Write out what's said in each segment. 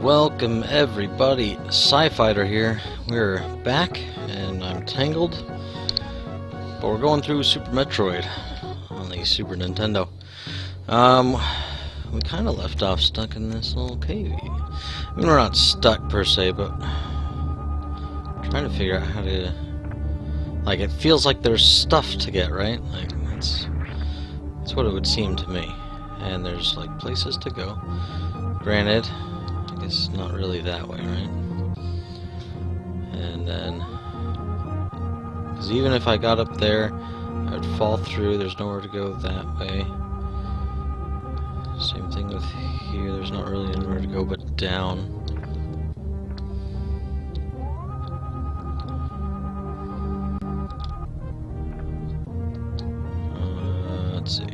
Welcome everybody, Sci-Fighter here. We're back and I'm tangled, but we're going through Super Metroid on the Super Nintendo. We kind of left off stuck in this little cave. I mean, we're not stuck per se, but trying to figure out how to, like, it feels like there's stuff to get, right? Like, that's what it would seem to me. And there's like places to go. Granted, I guess not really that way, right? And then, because even if I got up there, I would fall through. There's nowhere to go that way. Same thing with here. There's not really anywhere to go but down. Let's see.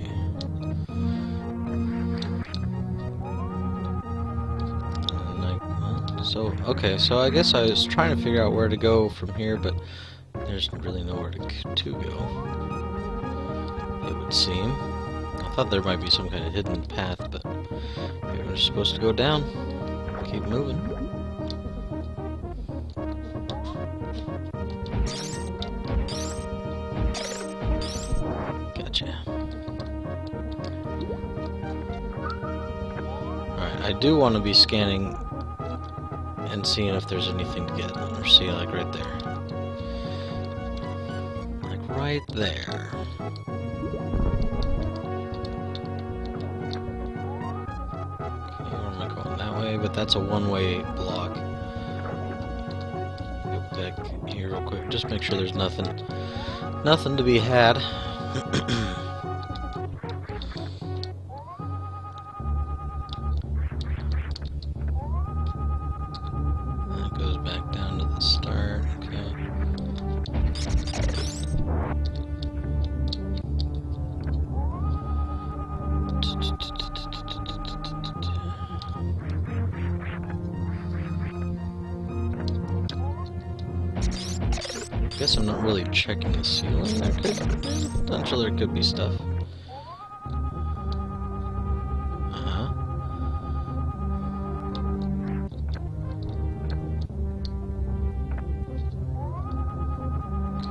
Okay, so I guess I was trying to figure out where to go from here, but there's really nowhere to go, it would seem. I thought there might be some kind of hidden path, but maybe we're supposed to go down. Keep moving. Gotcha. Alright, I do want to be scanning and seeing if there's anything to get, or see, like, right there. Like, right there. Okay, where am I going? That way, but that's a one-way block. Go back here real quick, just make sure there's nothing to be had. I guess I'm not really checking the ceiling. Potentially there could be stuff.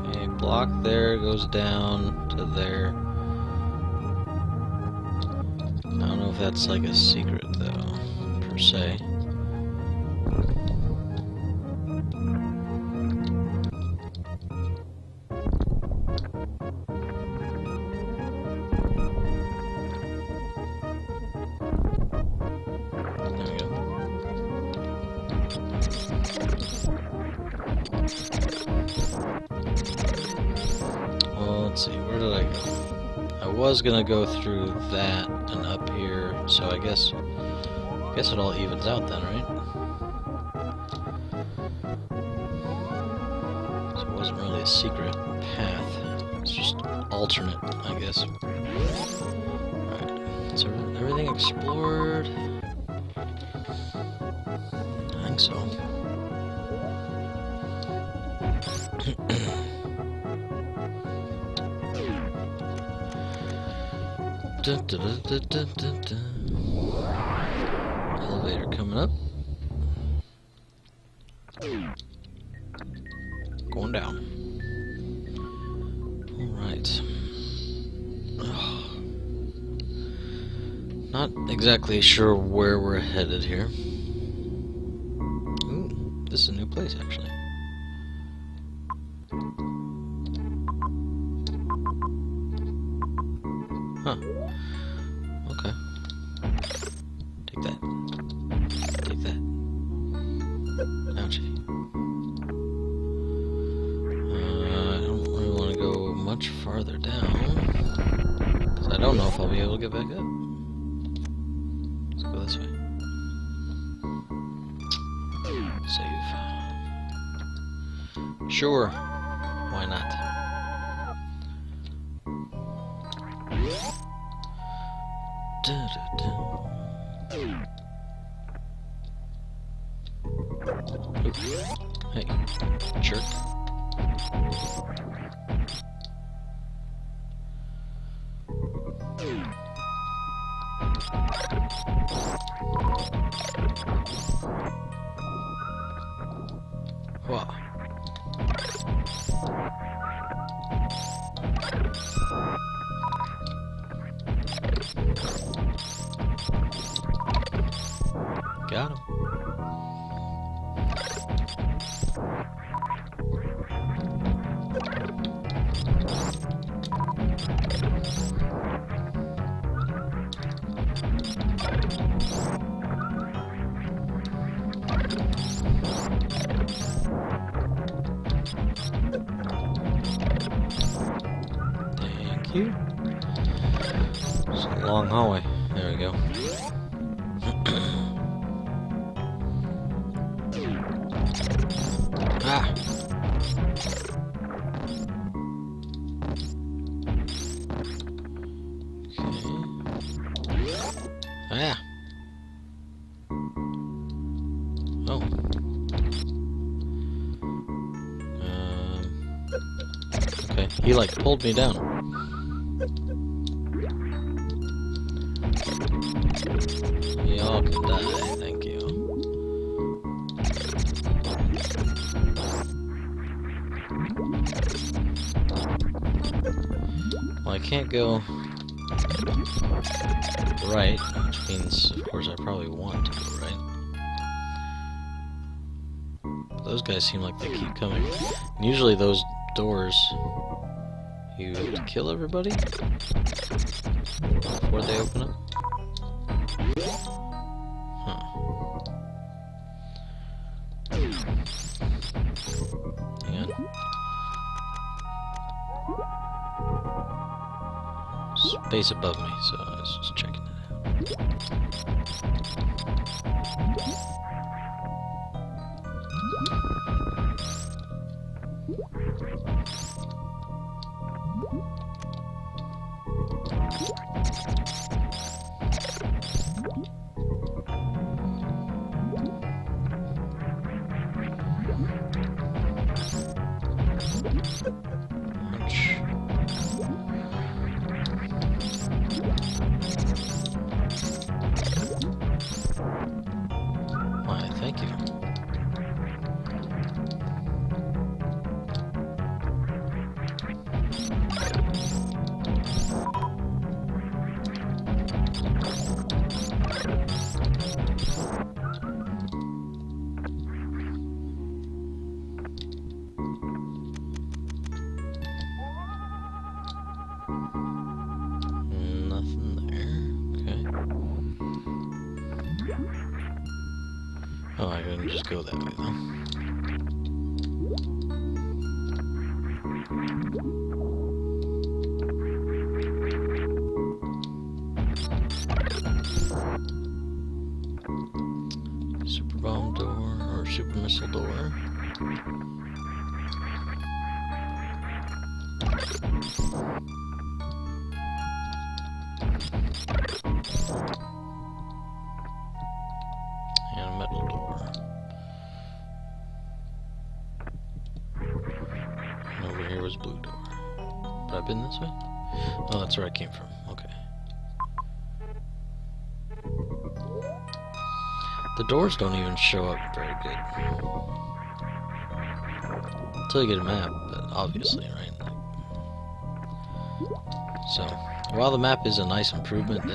Okay, block there goes down to there. I don't know if that's like a secret though, per se. Let's see, where did I go? I was gonna go through that and up here, so I guess it all evens out then, right? So it wasn't really a secret path. It's just alternate, I guess. Alright, so everything explored? I think so. Dun, dun, dun, dun, dun, dun. Elevator coming up. Going down. Alright. Not exactly sure where we're headed here. Ooh, this is a new place actually. Huh. Okay. Take that. Take that. Ouchie. I don't really want to go much farther down, because I don't know if I'll be able to get back up. Let's go this way. Save. Sure. Why not? Hey, jerk. Got him. Thank you. It's a long hallway. There we go. Ah! Okay. Ah! Oh. Okay. He like pulled me down. Y'all can die, thank you. Well, I can't go right, which means, of course, I probably want to go right. But those guys seem like they keep coming. And usually those doors, you have to kill everybody before they open up. Huh. Hang on. Space above me, so I was just checking it out. Why, thank you. Nothing there. Okay. Oh, I couldn't just go that way though. Super bomb door or super missile door. And a metal door. And over here was blue door. Have I been this way? Oh, that's where I came from. Okay. The doors don't even show up very good. Until you get a map, but obviously, right? So, while the map is a nice improvement, it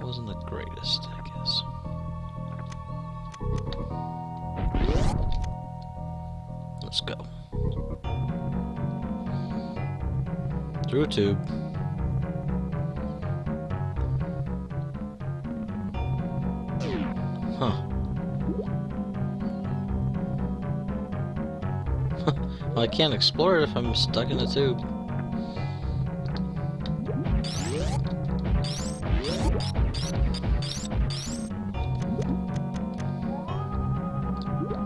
wasn't the greatest, I guess. Let's go. Through a tube. Huh. Well, I can't explore it if I'm stuck in a tube.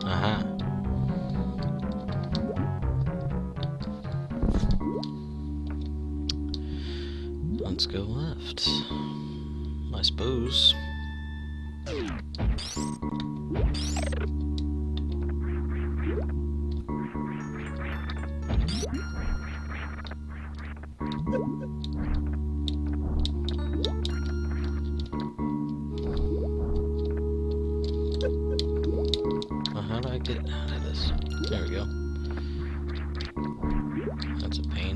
Aha. Let's go left, I suppose. How do I get out of this? There we go. That's a pain.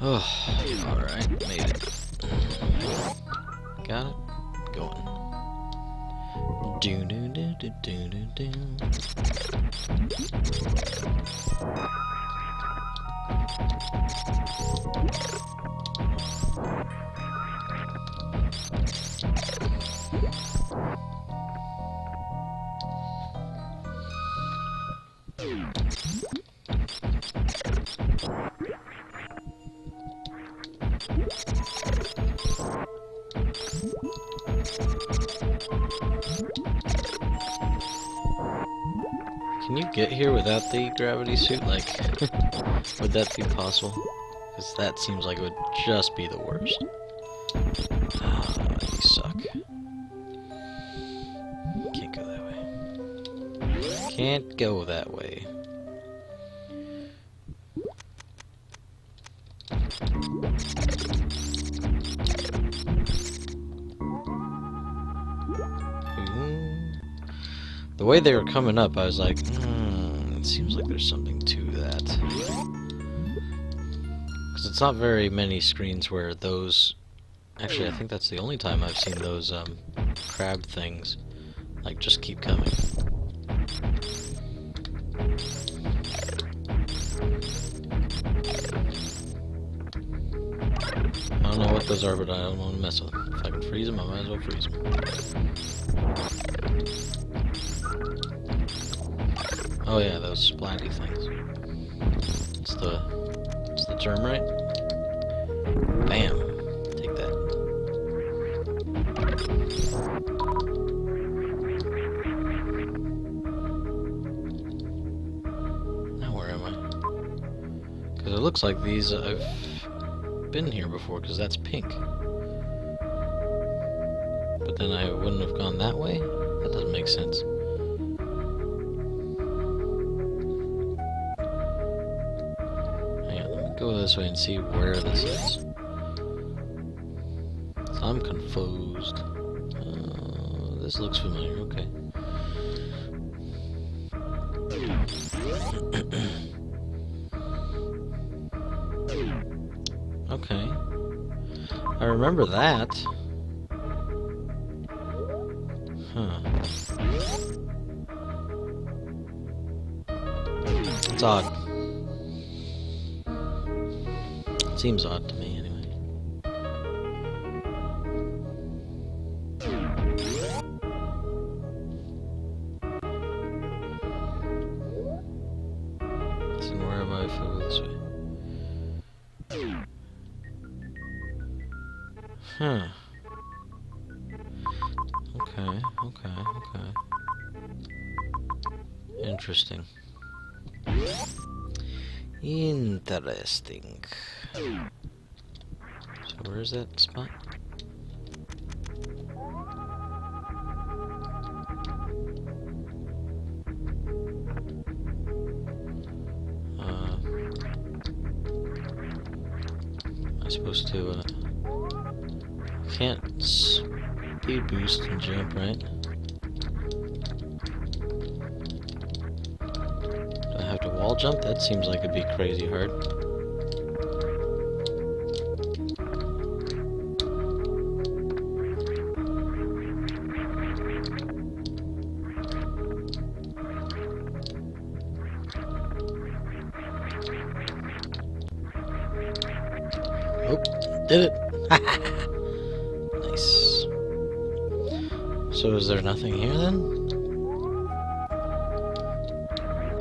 Oh, alright, made it. Got it? Going. Do do do do do do do. Can you get here without the gravity suit? Like, would that be possible? Because that seems like it would just be the worst. Ah, you suck. Can't go that way. Can't go that way. The way they were coming up, I was like, it seems like there's something to that. Because it's not very many screens where those... Actually, I think that's the only time I've seen those crab things, like, just keep coming. I don't know what those are, but I don't want to mess with them. If I can freeze them, I might as well freeze them. Oh yeah, those splatty things. It's the term, right? Bam. Take that. Now where am I? Because it looks like these, I've been here before, because that's pink. But then I wouldn't have gone that way? That doesn't make sense. Go this way and see where this is. So I'm confused. This looks familiar, okay. Okay. I remember that. Huh. It's odd. Seems odd to me, anyway. So where am I if I go this way? Huh. Okay. Interesting. Interesting. So where is that spot? I'm supposed to, can't speed boost and jump, right? Do I have to wall jump? That seems like it'd be crazy hard. Oh, did it! Nice. So is there nothing here then?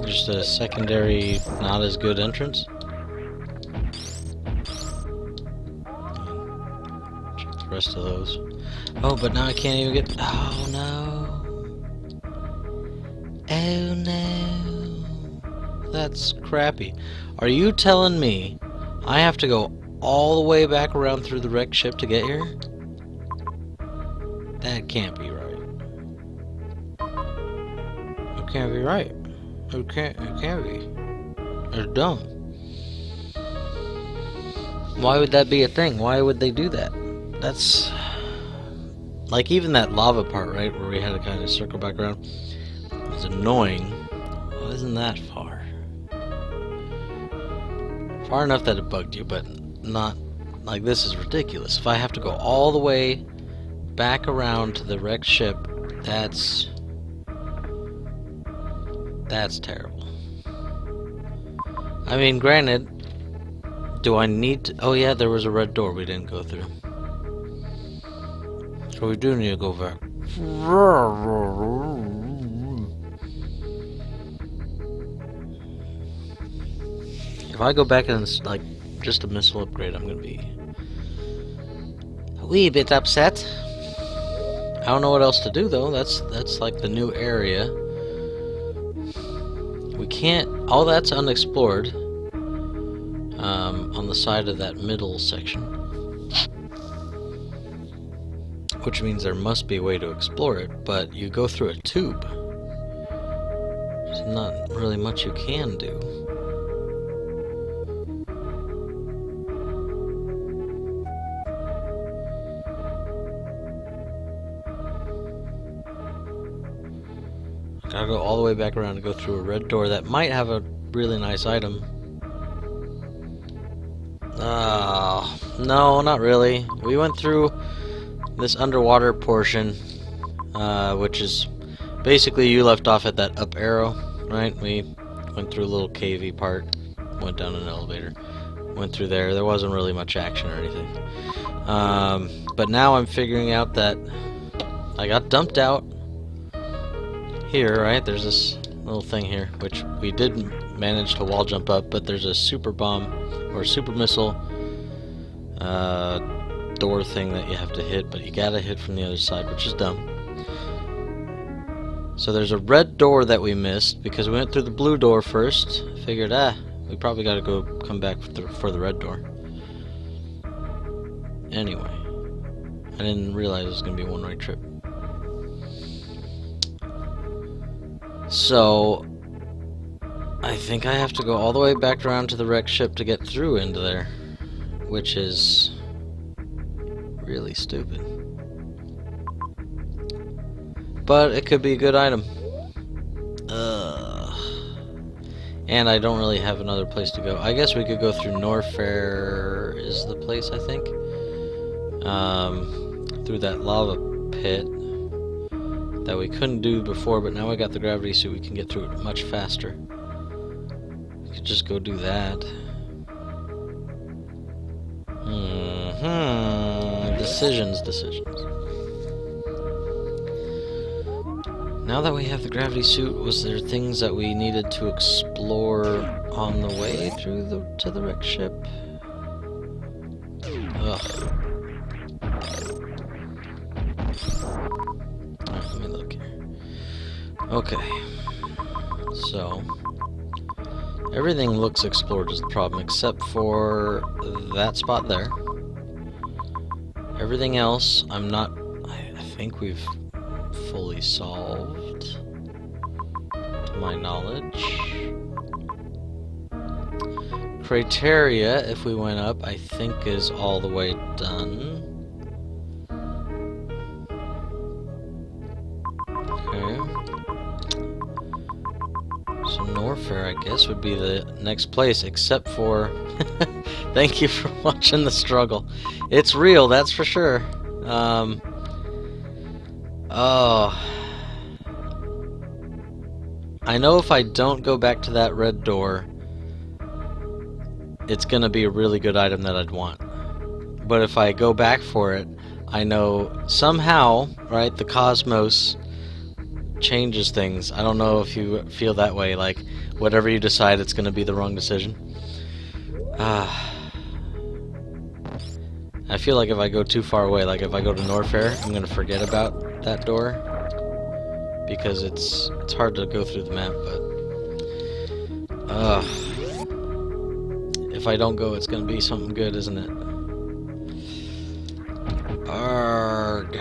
Just a secondary, not as good entrance? Check the rest of those. Oh, but now I can't even get... Oh no! Oh no! That's crappy. Are you telling me I have to go all the way back around through the wrecked ship to get here? That can't be right. It can't be right. It can't be. It's dumb. Why would that be a thing? Why would they do that? That's... Like, even that lava part, right? Where we had to kind of circle back around. It's annoying. Well, isn't that far? Far enough that it bugged you, but not... Like, this is ridiculous. If I have to go all the way back around to the wrecked ship, that's terrible. I mean, granted, do I need to... Oh yeah, there was a red door we didn't go through. So we do need to go back. If I go back and it's like just a missile upgrade, I'm gonna be a wee bit upset. I don't know what else to do though. That's like the new area. We can't... All that's unexplored. On the side of that middle section. Which means there must be a way to explore it, but you go through a tube. There's not really much you can do. Gotta go all the way back around to go through a red door that might have a really nice item. No, not really. We went through this underwater portion, which is basically you left off at that up arrow, right? We went through a little cavey part, went down an elevator, went through there. There wasn't really much action or anything. But now I'm figuring out that I got dumped out here, right? There's this little thing here, which we did manage to wall jump up, but there's a super bomb or super missile door thing that you have to hit, but you gotta hit from the other side, which is dumb. So there's a red door that we missed because we went through the blue door first. Figured, we probably gotta go come back for the red door. Anyway, I didn't realize it was gonna be a one-way trip. So I think I have to go all the way back around to the wrecked ship to get through into there, which is really stupid. But it could be a good item. And I don't really have another place to go. I guess we could go through Norfair is the place, I think. Through that lava pit that we couldn't do before, but now we got the gravity suit, we can get through it much faster. We could just go do that. Decisions. Now that we have the gravity suit, was there things that we needed to explore on the way through to the wrecked ship? Ugh. Alright, let me look here. Okay. So everything looks explored is the problem, except for that spot there. Everything else, I think we've fully solved, to my knowledge. Crateria, if we went up, I think is all the way done. Okay. So Norfair, I guess, would be the next place, except for... Thank you for watching the struggle. It's real, that's for sure. Oh. I know if I don't go back to that red door, it's gonna be a really good item that I'd want. But if I go back for it, I know somehow, right, the cosmos changes things. I don't know if you feel that way, like, whatever you decide, it's gonna be the wrong decision. I feel like if I go too far away, like if I go to Norfair, I'm gonna forget about that door because it's hard to go through the map. But if I don't go, it's gonna be something good, isn't it? Arrgh.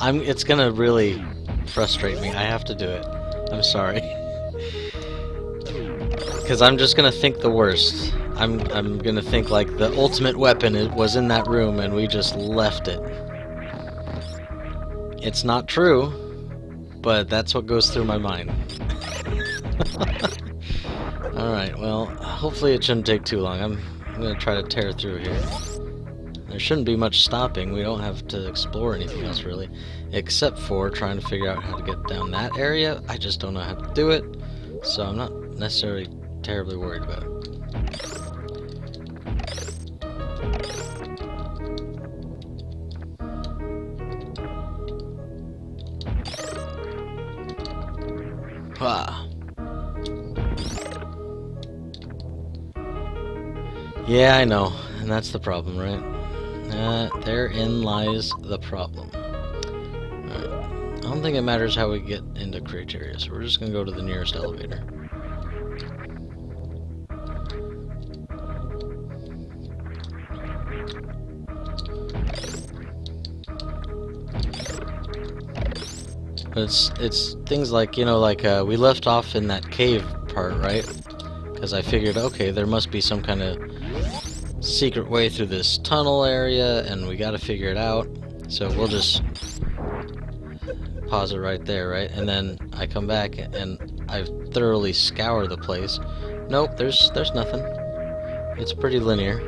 It's gonna really frustrate me. I have to do it. I'm sorry. Because I'm just gonna think the worst. I'm gonna think like the ultimate weapon was in that room and we just left it. It's not true, but that's what goes through my mind. Alright, well, hopefully it shouldn't take too long. I'm gonna try to tear through here. There shouldn't be much stopping. We don't have to explore anything else, really. Except for trying to figure out how to get down that area. I just don't know how to do it. So I'm not necessarily terribly worried about it. Ah. Yeah, I know, and that's the problem, right? Therein lies the problem. Alright. I don't think it matters how we get into Criteria, so we're just gonna go to the nearest elevator. But it's things like, you know, like we left off in that cave part, right? Because I figured, okay, there must be some kind of secret way through this tunnel area, and we gotta figure it out. So we'll just pause it right there, right? And then I come back and I thoroughly scour the place. Nope, there's nothing. It's pretty linear.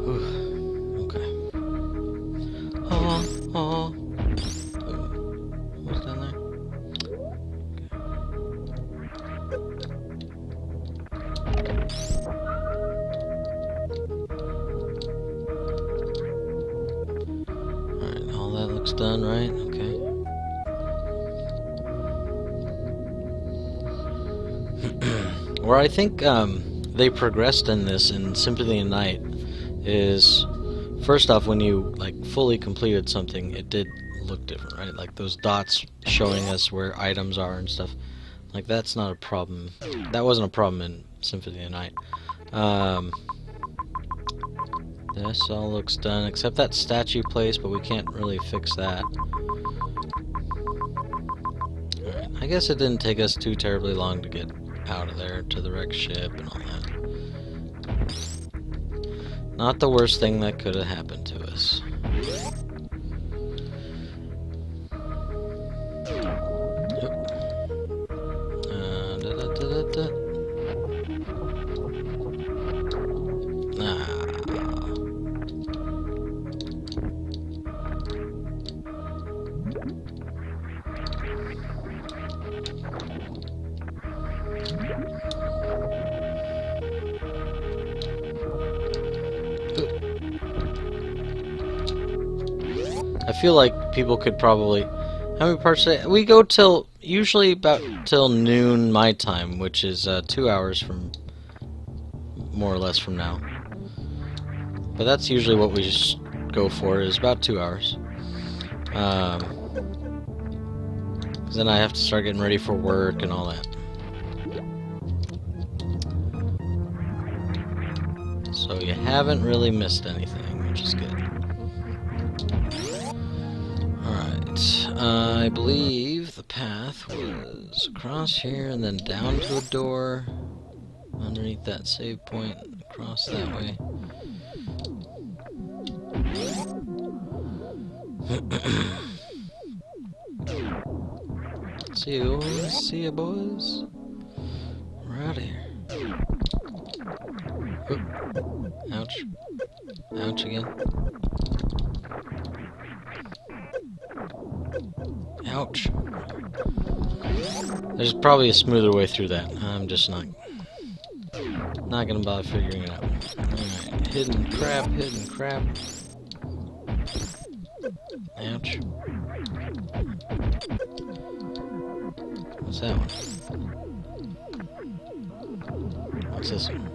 Whew. Okay. Oh. What's down there? Alright, all that looks done, right? Okay. Where I think they progressed in this in Symphony of the Night is, first off, when you like fully completed something, it did look different, right? Like those dots showing us where items are and stuff. Like that's not a problem. That wasn't a problem in Symphony of the Night. This all looks done, except that statue place, but we can't really fix that. Alright, I guess it didn't take us too terribly long to get out of there to the wrecked ship and all that. Not the worst thing that could have happened to us. Yep. I feel like people could probably... How many parts a day? We go till... Usually about till noon my time, which is 2 hours from... More or less from now. But that's usually what we just go for, is about 2 hours. 'Cause then I have to start getting ready for work and all that. So you haven't really missed anything, which is good. I believe the path was across here and then down to a door underneath that save point, across that way. See you boys. We're out of here. Oop. Ouch. Ouch again. Ouch. There's probably a smoother way through that. I'm just not gonna bother figuring it out. Alright, hidden crap. Ouch. What's that one? What's this one?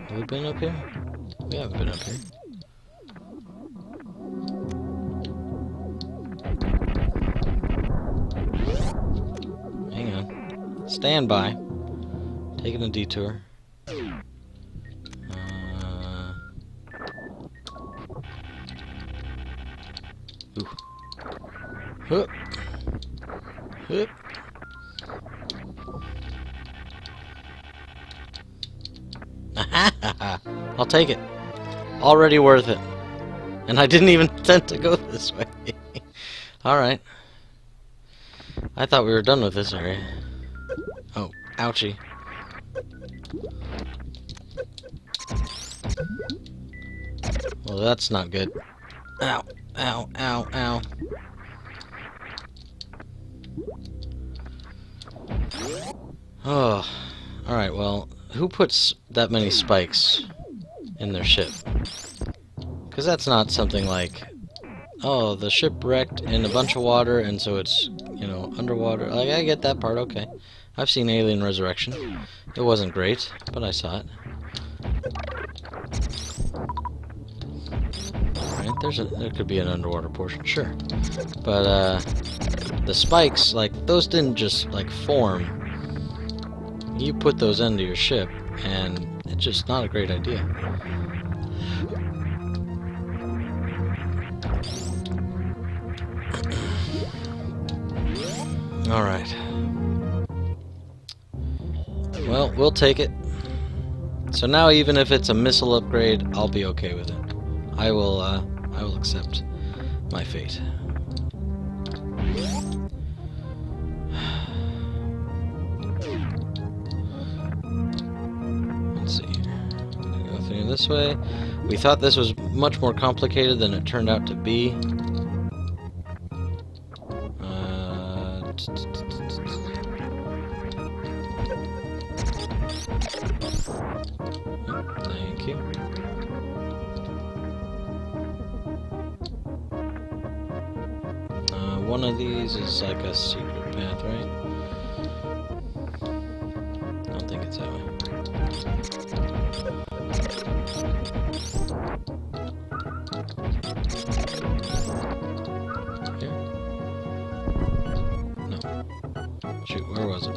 Have we been up here? We haven't been up here. Hang on. Stand by. Taking a detour. Ooh. Hup. Hup. I'll take it. Already worth it. And I didn't even intend to go this way. Alright. I thought we were done with this area. Oh, ouchie. Well, that's not good. Ow, ow, ow, ow. Oh, alright, well, who puts that many spikes in their ship? Because that's not something like, oh, the ship wrecked in a bunch of water and so it's, you know, underwater. Like, I get that part, okay. I've seen Alien Resurrection. It wasn't great, but I saw it. Alright, there could be an underwater portion, sure. But, the spikes, like, those didn't just, like, form. You put those into your ship, and it's just not a great idea. Alright. Well, we'll take it. So now even if it's a missile upgrade, I'll be okay with it. I will accept my fate. Let's see here. I'm gonna go through this way. We thought this was much more complicated than it turned out to be. Thank you. One of these is like a secret path, right? I don't think it's that way. Here? No. Shoot, where was it?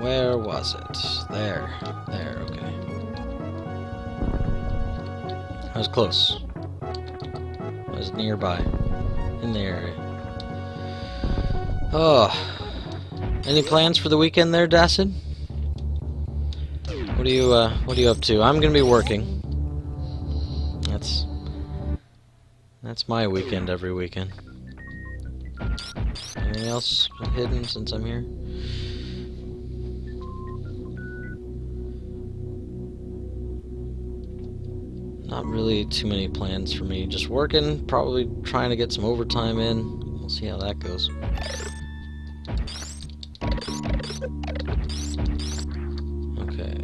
Where was it? There. There, okay. I was close. I was nearby. In the area. Oh. Any plans for the weekend there, Dacid? What are you up to? I'm gonna be working. That's my weekend every weekend. Anything else hidden since I'm here? Not really too many plans for me. Just working, probably trying to get some overtime in. We'll see how that goes. Okay.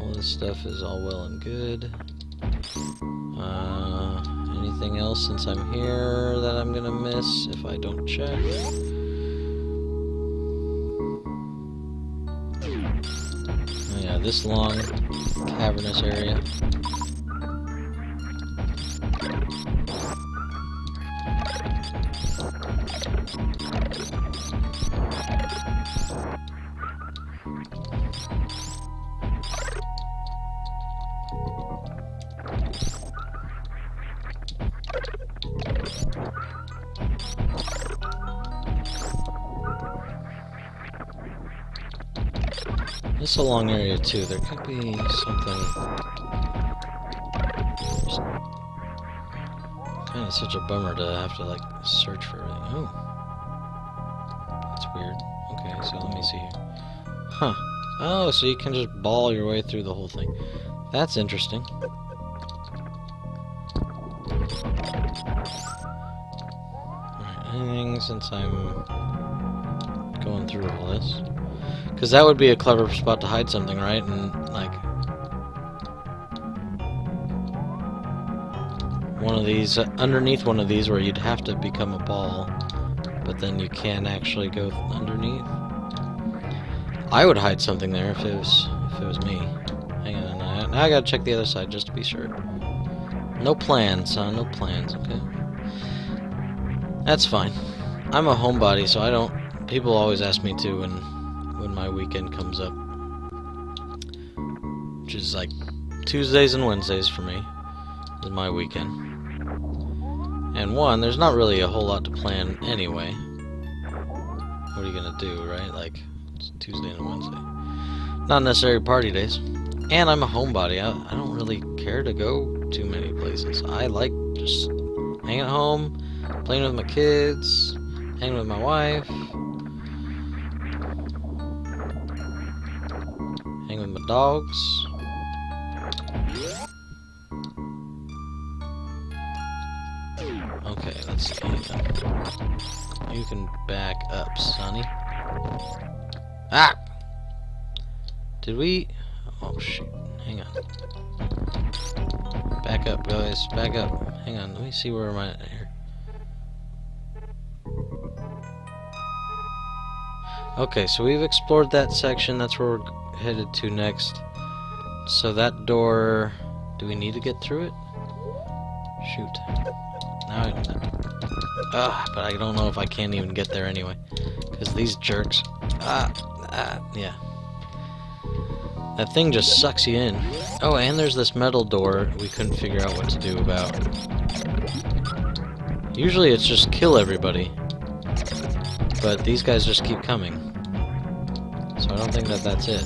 All this stuff is all well and good. Anything else since I'm here that I'm gonna miss if I don't check? Oh yeah, this long cavernous area. This is a long area too. There could be something. Just kind of such a bummer to have to like search for everything. Oh, that's weird. Okay, so let me see here. Huh? Oh, so you can just ball your way through the whole thing. That's interesting. Alright, anything since I'm going through all this? Because that would be a clever spot to hide something, right? And, like, one of these, underneath one of these where you'd have to become a ball, but then you can't actually go underneath. I would hide something there if it was me. Hang on, now I gotta check the other side just to be sure. No plans, huh? No plans, okay. That's fine. I'm a homebody, so I don't... People always ask me to when my weekend comes up. Which is like Tuesdays and Wednesdays for me. Is my weekend. And one, there's not really a whole lot to plan anyway. What are you gonna do, right? Like, it's Tuesday and Wednesday. Not necessarily party days. And I'm a homebody. I don't really care to go too many places. I like just hanging at home, playing with my kids, hanging with my wife, hanging with my dogs. Okay, let's see. You can back up, Sonny. Ah! Did we... Oh, shoot. Hang on. Back up, guys. Back up. Hang on. Let me see where am I at here. Okay, so we've explored that section. That's where we're headed to next. So that door... Do we need to get through it? Shoot. Now but I don't know if I can't even get there anyway. Because these jerks... yeah. That thing just sucks you in. Oh, and there's this metal door we couldn't figure out what to do about. Usually it's just kill everybody. But these guys just keep coming. So I don't think that that's it.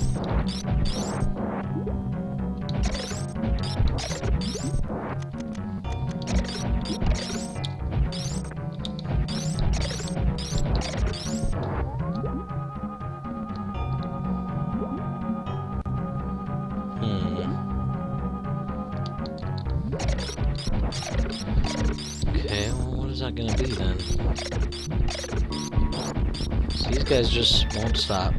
Okay, well, what is that gonna be then? So these guys just won't stop.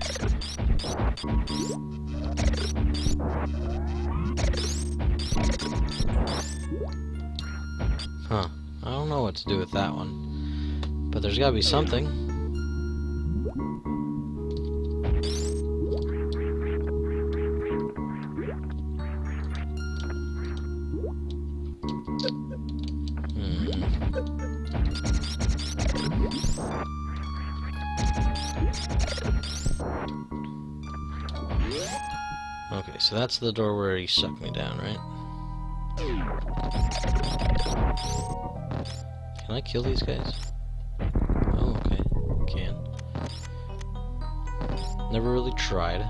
Huh. I don't know what to do with that one. But there's gotta be something. Okay, so that's the door where he sucked me down, right? Can I kill these guys? Oh, okay. Can. Never really tried.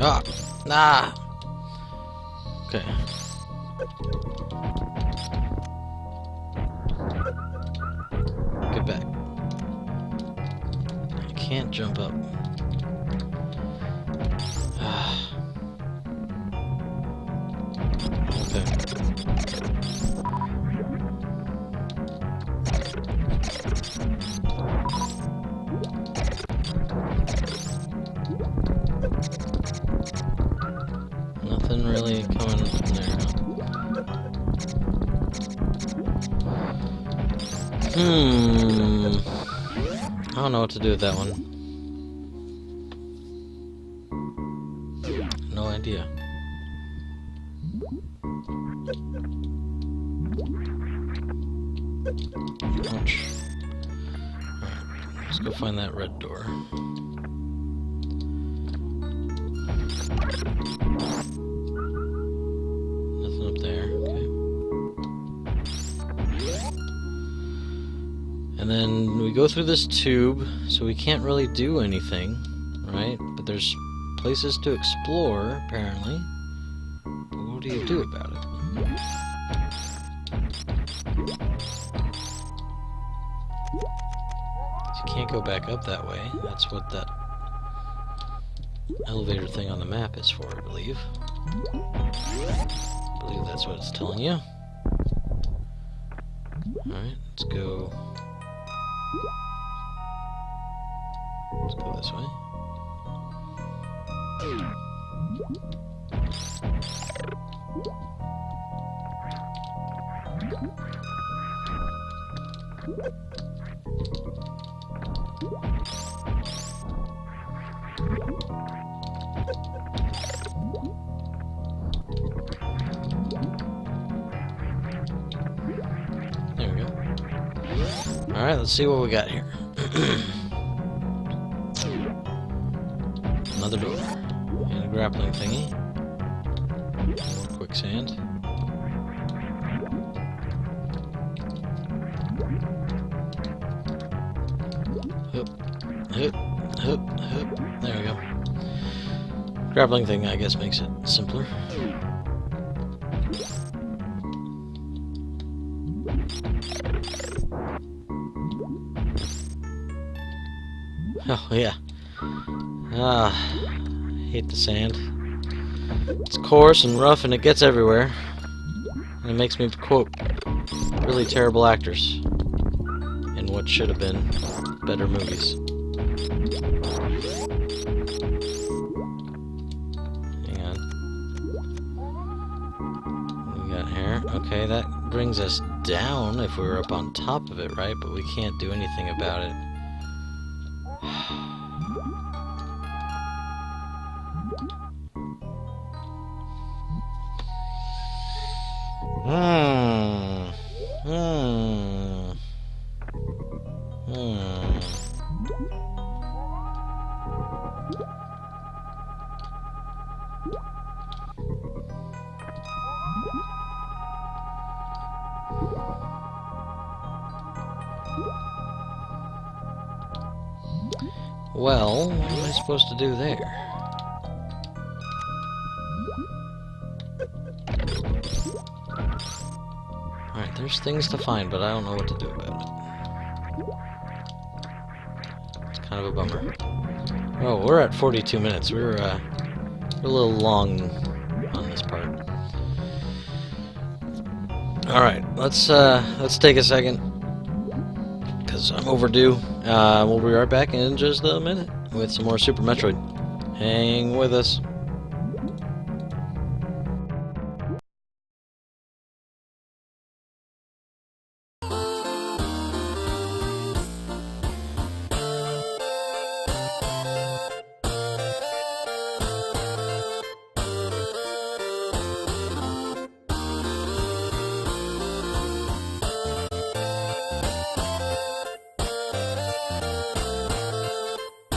Ah! Nah! Okay. Get back. I can't jump up. Okay. Nothing really coming from there. I don't know what to do with that one. No idea. Ouch. Alright, let's go find that red door. Nothing up there, okay. And then we go through this tube, so we can't really do anything, right? But there's places to explore, apparently. But what do you do about it? You can't go back up that way. That's what that elevator thing on the map is for, I believe. I believe that's what it's telling you. Alright, let's go. Let's go this way. There we go. Alright, let's see what we got here. another door. And a grappling thingy. More quicksand. Hup, hup, hup. There we go. Grappling thing, I guess, makes it simpler. Oh, yeah. Hate the sand. It's coarse and rough and it gets everywhere. And it makes me quote really terrible actors in what should have been better movies. Hang on. We got here. Okay, that brings us down if we were up on top of it, right? But we can't do anything about it. Well, what am I supposed to do there? Alright, there's things to find, but I don't know what to do about it. It's kind of a bummer. Oh, we're at 42 minutes. We're a little long on this part. Alright, let's take a second, because I'm overdue. We'll be right back in just a minute with some more Super Metroid. Hang with us.